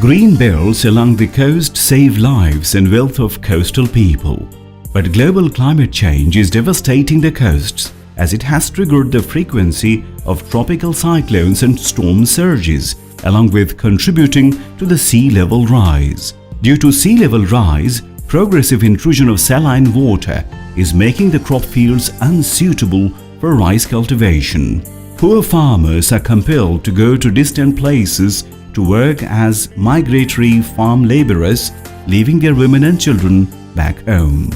Green belts along the coast save lives and wealth of coastal people. But global climate change is devastating the coasts as it has triggered the frequency of tropical cyclones and storm surges, along with contributing to the sea level rise. Due to sea level rise, progressive intrusion of saline water is making the crop fields unsuitable for rice cultivation. Poor farmers are compelled to go to distant places to work as migratory farm laborers, leaving their women and children back home.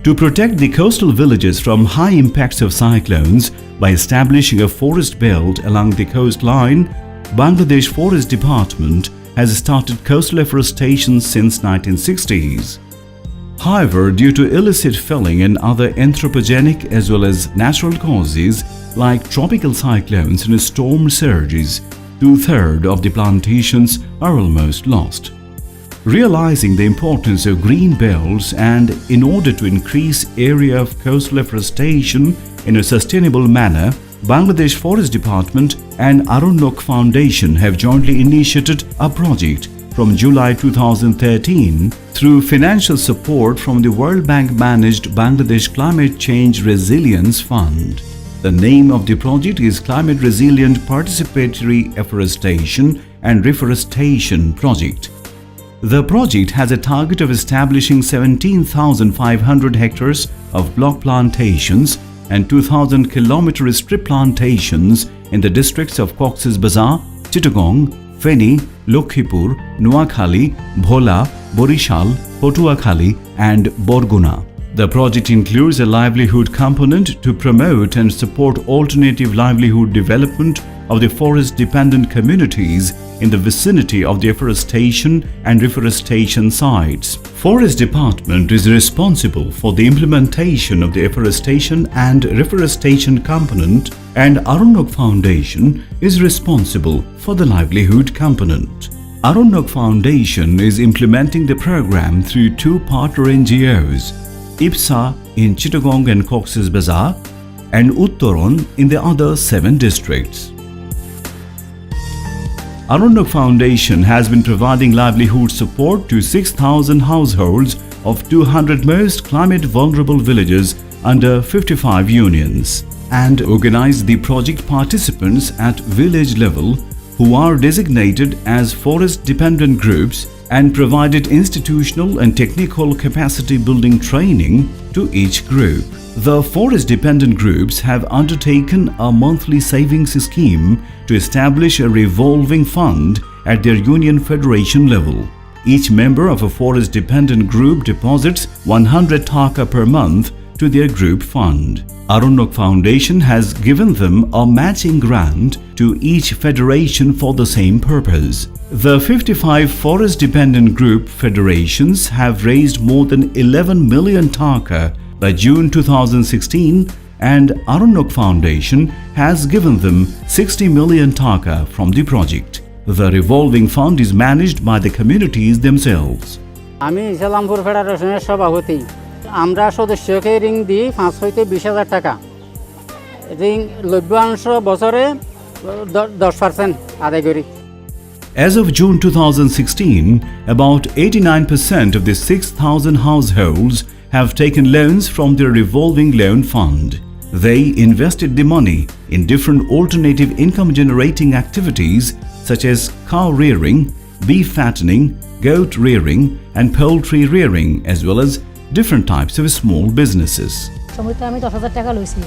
To protect the coastal villages from high impacts of cyclones by establishing a forest belt along the coastline, Bangladesh Forest Department has started coastal afforestation since 1960s. However, due to illicit felling and other anthropogenic as well as natural causes like tropical cyclones and storm surges, 2/3 of the plantations are almost lost. Realizing the importance of green belts and in order to increase area of coastal afforestation in a sustainable manner, Bangladesh Forest Department and Arranayk Foundation have jointly initiated a project from July 2013 through financial support from the World Bank-managed Bangladesh Climate Change Resilience Fund. The name of the project is Climate Resilient Participatory Afforestation and Reforestation Project. The project has a target of establishing 17,500 hectares of block plantations and 2,000 kilometer strip plantations in the districts of Cox's Bazar, Chittagong, Feni, Lokhipur, Noakhali, Bhola, Borishal, Potuakhali and Borguna. The project includes a livelihood component to promote and support alternative livelihood development of the forest-dependent communities in the vicinity of the afforestation and reforestation sites. Forest Department is responsible for the implementation of the afforestation and reforestation component, and Arranayk Foundation is responsible for the livelihood component. Arranayk Foundation is implementing the program through two partner NGOs, IPSA in Chittagong and Cox's Bazar, and Uttaran in the other 7 districts. Arranayk Foundation has been providing livelihood support to 6,000 households of 200 most climate-vulnerable villages under 55 unions, and organized the project participants at village level who are designated as forest-dependent groups and provided institutional and technical capacity building training to each group. The forest-dependent groups have undertaken a monthly savings scheme to establish a revolving fund at their union federation level. Each member of a forest-dependent group deposits 100 taka per month to their group fund. Arranayk Foundation has given them a matching grant to each federation for the same purpose. The 55 forest-dependent group federations have raised more than 11 million taka by June 2016, and Arranayk Foundation has given them 60 million taka from the project. The revolving fund is managed by the communities themselves. আমি ইসলামপুর ফেডারেশনের সভাপতি। আমরা সদস্যকে ঋণ দিই 5 হইতে 20,000 টাকা। ঋণ লভ্যাংশ বছরে 10% আদায় করি। As of June 2016, about 89% of the 6,000 households have taken loans from their revolving loan fund. They invested the money in different alternative income-generating activities such as cow rearing, beef fattening, goat rearing and poultry rearing, as well as different types of small businesses. সময় আমি 10,000 টাকা লইছি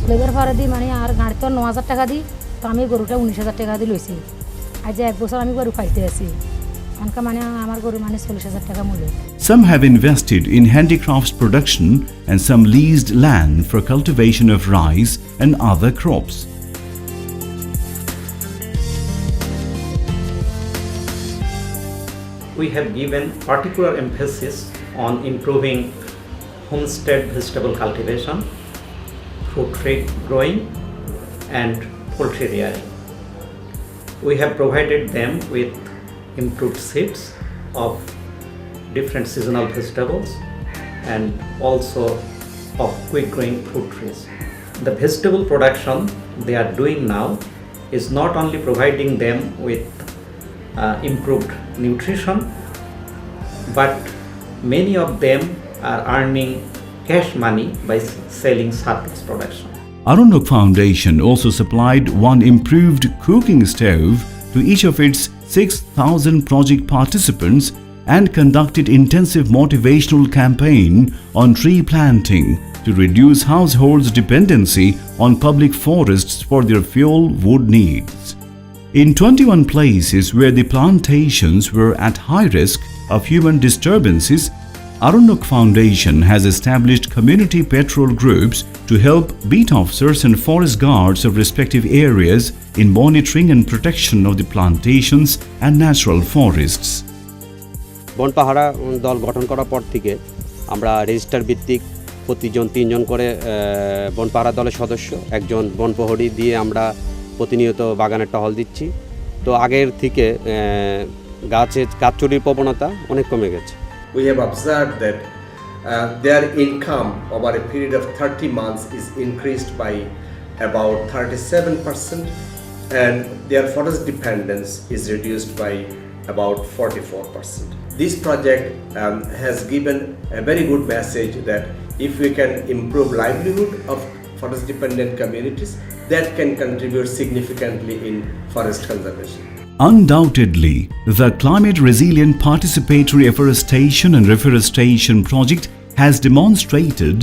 labour ভাড়া দি মানে আর গাড়ি তো 9,000 টাকা দি তো আমি গরুটা 19,000 টাকা দি লইছি আজ এক বছর আমি গরু পাইতে আছি অনকা মানে আমার গরু মানে 40,000 টাকা মূল্য Some have invested in handicrafts production and some leased land for cultivation of rice and other crops. We have given particular emphasis on improving homestead vegetable cultivation, fruit tree growing and poultry rearing. We have provided them with improved seeds of different seasonal vegetables and also of quick growing fruit trees. The vegetable production they are doing now is not only providing them with improved nutrition, but many of them are earning cash money by selling surplus production. Arranayk Foundation also supplied one improved cooking stove to each of its 6,000 project participants and conducted intensive motivational campaign on tree planting to reduce households' dependency on public forests for their fuel wood needs. In 21 places where the plantations were at high risk of human disturbances, Arranayk Foundation has established community patrol groups to help beat officers and forest guards of respective areas in monitoring and protection of the plantations and natural forests. বন পাহারা দল গঠন করার পর থেকে আমরা register ভিত্তিক প্রতিজন 3 জন করে বন পাহারা দলের সদস্য, একজন বন প্রহরী দিয়ে আমরা প্রতিনিয়ত বাগানের টহল দিচ্ছি। তো আগের থেকে গাছ চুরির প্রবণতা অনেক কমে গেছে। We have observed that their income over a period of 30 months is increased by about 37%, and their forest dependence is reduced by about 44%. This project has given a very good message that if we can improve livelihood of forest dependent communities, that can contribute significantly in forest conservation. Undoubtedly, the Climate Resilient Participatory Afforestation and Reforestation project has demonstrated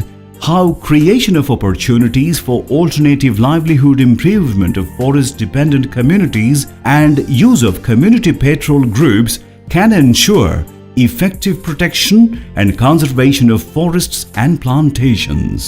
how creation of opportunities for alternative livelihood improvement of forest-dependent communities and use of community patrol groups can ensure effective protection and conservation of forests and plantations.